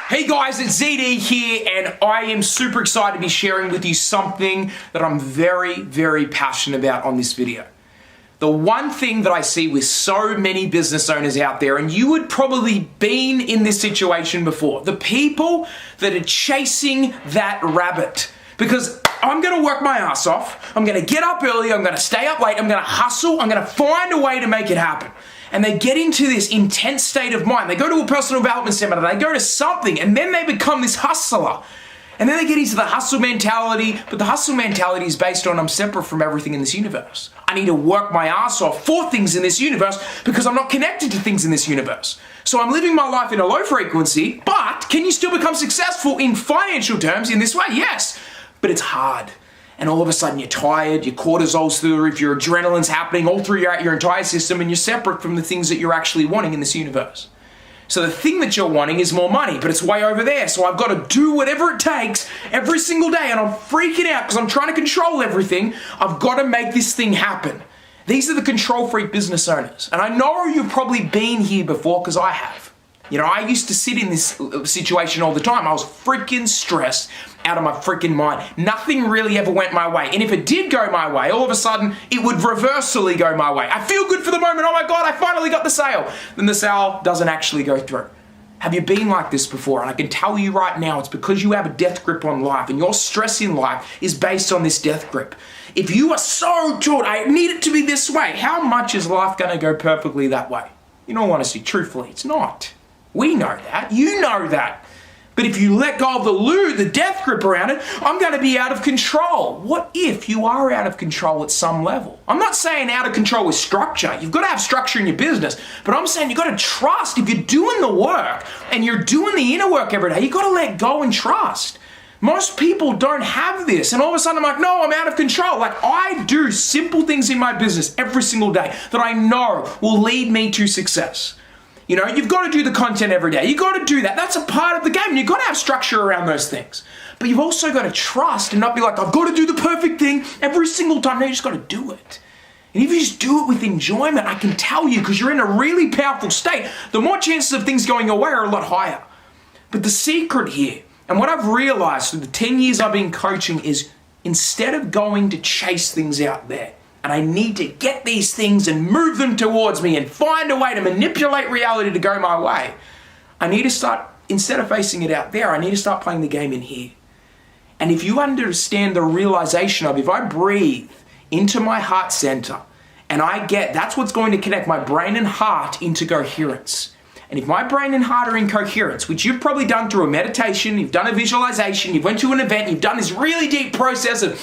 Hey guys, it's ZD here, and I am super excited to be sharing with you something that I'm very, very passionate about on this video. The one thing that I see with so many business owners out there, and you would probably been in this situation before, the people that are chasing that rabbit. Because I'm gonna work my ass off, I'm gonna get up early, I'm gonna stay up late, I'm gonna hustle, I'm gonna find a way to make it happen. And they get into this intense state of mind. They go to a personal development seminar, they go to something, and then they become this hustler. And then they get into the hustle mentality, but the hustle mentality is based on I'm separate from everything in this universe. I need to work my ass off for things in this universe because I'm not connected to things in this universe. So I'm living my life in a low frequency, but can you still become successful in financial terms in this way? Yes, but it's hard. And all of a sudden you're tired, your cortisol's through the roof, your adrenaline's happening all through your entire system, and you're separate from the things that you're actually wanting in this universe. So the thing that you're wanting is more money, but it's way over there. So I've got to do whatever it takes every single day, and I'm freaking out because I'm trying to control everything. I've got to make this thing happen. These are the control freak business owners. And I know you've probably been here before because I have. You know, I used to sit in this situation all the time. I was freaking stressed out of my freaking mind. Nothing really ever went my way. And if it did go my way, all of a sudden, it would reversely go my way. I feel good for the moment. Oh my God, I finally got the sale. Then the sale doesn't actually go through. Have you been like this before? And I can tell you right now, it's because you have a death grip on life, and your stress in life is based on this death grip. If you are so taught, I need it to be this way, how much is life going to go perfectly that way? In all honesty, truthfully, it's not. We know that. You know that. But if you let go of the death grip around it, I'm going to be out of control. What if you are out of control at some level? I'm not saying out of control with structure. You've got to have structure in your business. But I'm saying you've got to trust. If you're doing the work and you're doing the inner work every day, you've got to let go and trust. Most people don't have this. And all of a sudden I'm like, no, I'm out of control. Like, I do simple things in my business every single day that I know will lead me to success. You know, you've got to do the content every day. You've got to do that. That's a part of the game. You've got to have structure around those things. But you've also got to trust and not be like, I've got to do the perfect thing every single time. No, you just got to do it. And if you just do it with enjoyment, I can tell you, because you're in a really powerful state, the more chances of things going your way are a lot higher. But the secret here, and what I've realized through the 10 years I've been coaching, is instead of going to chase things out there, and I need to get these things and move them towards me and find a way to manipulate reality to go my way, I need to start, instead of facing it out there, I need to start playing the game in here. And if you understand the realization of, if I breathe into my heart center and that's what's going to connect my brain and heart into coherence. And if my brain and heart are in coherence, which you've probably done through a meditation, you've done a visualization, you've went to an event, you've done this really deep process of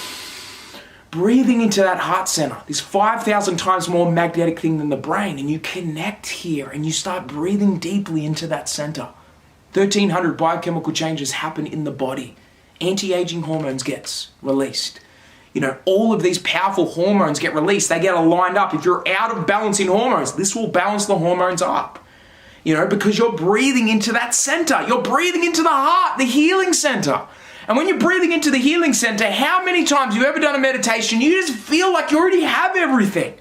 breathing into that heart center, this 5,000 times more magnetic thing than the brain, and you connect here and you start breathing deeply into that center. 1,300 biochemical changes happen in the body. Anti-aging hormones gets released. You know, all of these powerful hormones get released. They get aligned up. If you're out of balance in hormones, this will balance the hormones up. You know, because you're breathing into that center. You're breathing into the heart, the healing center. And when you're breathing into the healing center, how many times have you ever done a meditation, you just feel like you already have everything.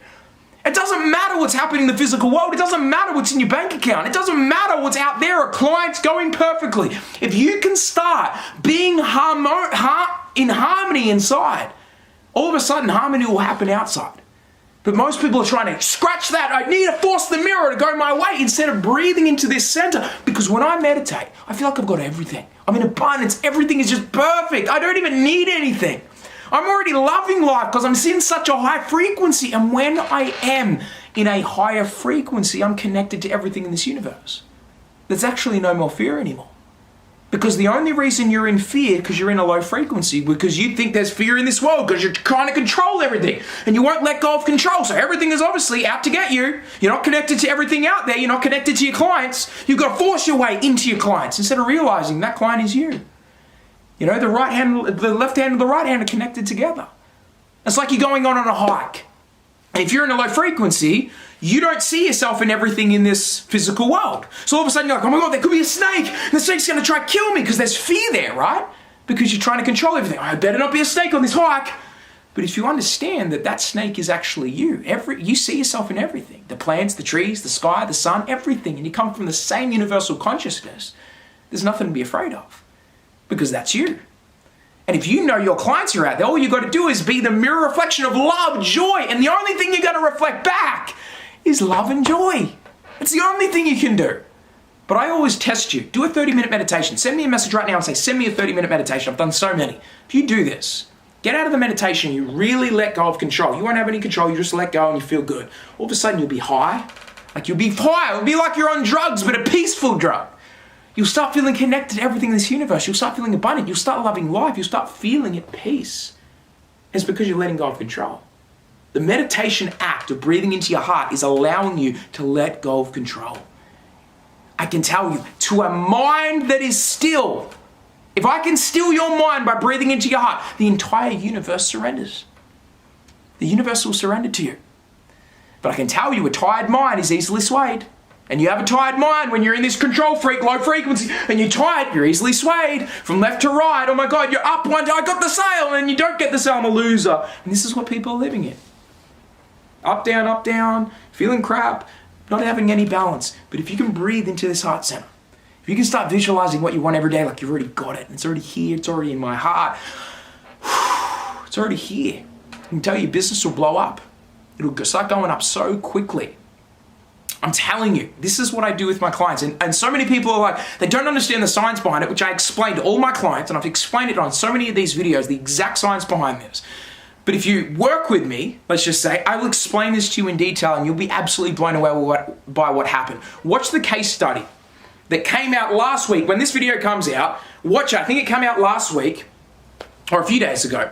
It doesn't matter what's happening in the physical world. It doesn't matter what's in your bank account. It doesn't matter what's out there or clients going perfectly. If you can start being in harmony inside, all of a sudden harmony will happen outside. But most people are trying to scratch that. I need to force the mirror to go my way instead of breathing into this center. Because when I meditate, I feel like I've got everything. I'm in abundance. Everything is just perfect. I don't even need anything. I'm already loving life because I'm in such a high frequency. And when I am in a higher frequency, I'm connected to everything in this universe. There's actually no more fear anymore. Because the only reason you're in fear because you're in a low frequency, because you think there's fear in this world because you're trying to control everything and you won't let go of control. So everything is obviously out to get you. You're not connected to everything out there. You're not connected to your clients. You've got to force your way into your clients instead of realizing that client is you. You know, the left hand and the right hand are connected together. It's like you're going on a hike. And if you're in a low frequency, you don't see yourself in everything in this physical world. So all of a sudden you're like, oh my God, there could be a snake. And the snake's going to try to kill me because there's fear there, right? Because you're trying to control everything. I better not be a snake on this hike. But if you understand that that snake is actually you, you see yourself in everything. The plants, the trees, the sky, the sun, everything. And you come from the same universal consciousness. there's nothing to be afraid of because that's you. And if you know your clients are out there, all you got to do is be the mirror reflection of love, joy, and the only thing you got to reflect back is love and joy. It's the only thing you can do. But I always test you. Do a 30-minute meditation. Send me a message right now and say, send me a 30-minute meditation. I've done so many. If you do this, get out of the meditation, you really let go of control. You won't have any control, you just let go and you feel good. All of a sudden you'll be high. You'll be high. It'll be like you're on drugs, but a peaceful drug. You'll start feeling connected to everything in this universe. You'll start feeling abundant. You'll start loving life. You'll start feeling at peace. It's because you're letting go of control. The meditation act of breathing into your heart is allowing you to let go of control. I can tell you, to a mind that is still, if I can still your mind by breathing into your heart, the entire universe surrenders. The universe will surrender to you. But I can tell you, a tired mind is easily swayed. And you have a tired mind when you're in this control freak, low frequency, and you're tired, you're easily swayed from left to right. Oh my God, you're up one day, I got the sale, and you don't get the sale, I'm a loser. And this is what people are living in. Up, down, feeling crap, not having any balance. But if you can breathe into this heart center, if you can start visualizing what you want every day, like you've already got it, it's already here, it's already in my heart, it's already here. I can tell you, business will blow up. It'll start going up so quickly. I'm telling you, this is what I do with my clients. And so many people are like, they don't understand the science behind it, which I explain to all my clients, and I've explained it on so many of these videos, the exact science behind this. But if you work with me, let's just say, I will explain this to you in detail and you'll be absolutely blown away by what happened. Watch the case study that came out last week. When this video comes out, watch it. I think it came out last week or a few days ago.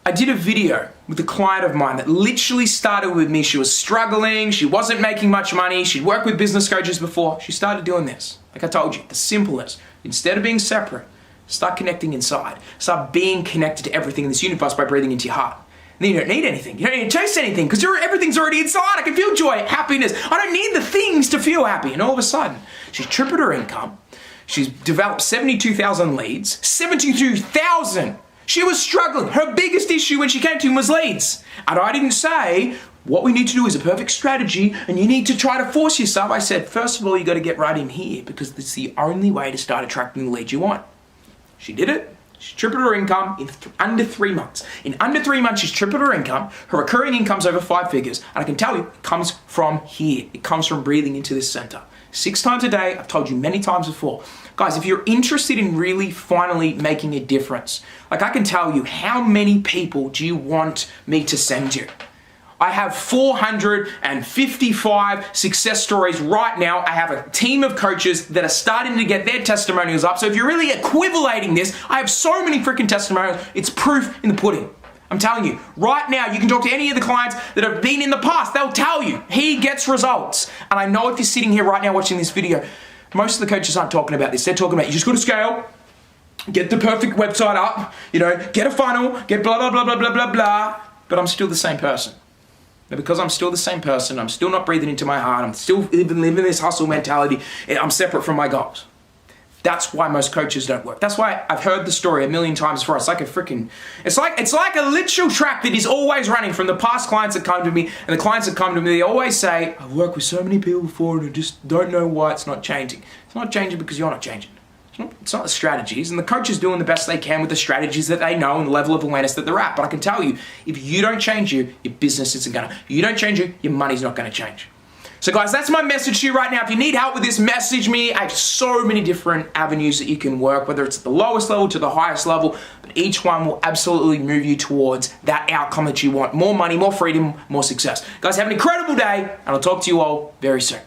I did a video with a client of mine that literally started with me. She was struggling. She wasn't making much money. She'd worked with business coaches before. She started doing this. Like I told you, the simplest. Instead of being separate, start connecting inside. Start being connected to everything in this universe by breathing into your heart. And then you don't need anything. You don't need to chase anything because everything's already inside. I can feel joy, happiness. I don't need the things to feel happy. And all of a sudden, she's tripled her income. She's developed 72,000 leads. 72,000! She was struggling. Her biggest issue when she came to him was leads. And I didn't say, what we need to do is a perfect strategy and you need to try to force yourself. I said, first of all, you got to get right in here because it's the only way to start attracting the leads you want. She did it. She tripled her income in under 3 months. In under 3 months, she's tripled her income. Her recurring income's over 5 figures. And I can tell you, it comes from here. It comes from breathing into this center. 6 times a day. I've told you many times before. Guys, if you're interested in really finally making a difference, like I can tell you, how many people do you want me to send you? I have 455 success stories right now. I have a team of coaches that are starting to get their testimonials up. So if you're really equivalating this, I have so many freaking testimonials. It's proof in the pudding. I'm telling you, right now, you can talk to any of the clients that have been in the past. They'll tell you, he gets results. And I know if you're sitting here right now watching this video, most of the coaches aren't talking about this. They're talking about, you just got to scale, get the perfect website up, get a funnel, get blah, blah, blah, blah, blah, blah, blah. But I'm still the same person. And because I'm still the same person, I'm still not breathing into my heart, I'm still living this hustle mentality, I'm separate from my goals. That's why most coaches don't work. That's why I've heard the story a million times before. It's like it's like a literal track that is always running from the past clients that come to me, and the clients that come to me, they always say, I've worked with so many people before and I just don't know why it's not changing. It's not changing because you're not changing. It's not the strategies, and the coach is doing the best they can with the strategies that they know and the level of awareness that they're at. But I can tell you, if you don't change your business isn't gonna. You don't change your money's not gonna change. So guys, that's my message to you right now. If you need help with this, message me. I have so many different avenues that you can work, whether it's at the lowest level to the highest level, but each one will absolutely move you towards that outcome that you want. More money, more freedom, more success. Guys, have an incredible day, and I'll talk to you all very soon.